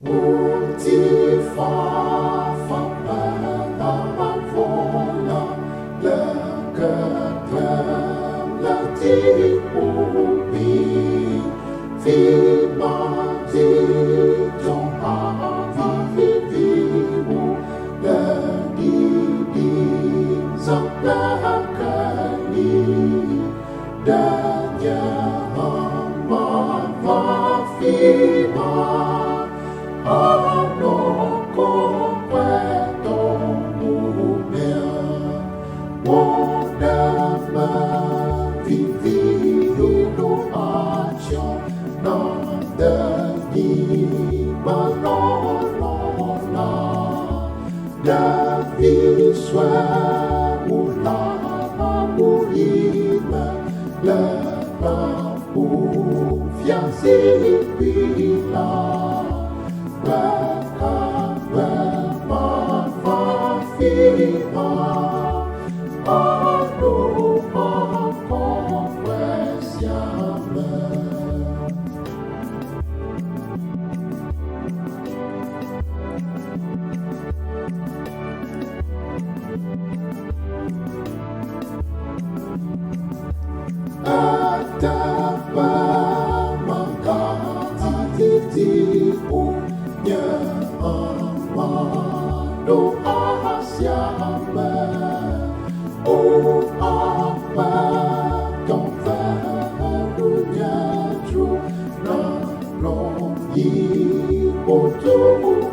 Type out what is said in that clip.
无计发放了那佛了个特了的无比非马的中阿的无了的上了个你的呀嘛嘛非马。Ano ko kwento mumea Wona vivido no acho Nanda ni malolona Da viswa mula murima La lampu fiansi bila Doa siapa Oh apa Trong barunya Chu Na lo yi Bo tu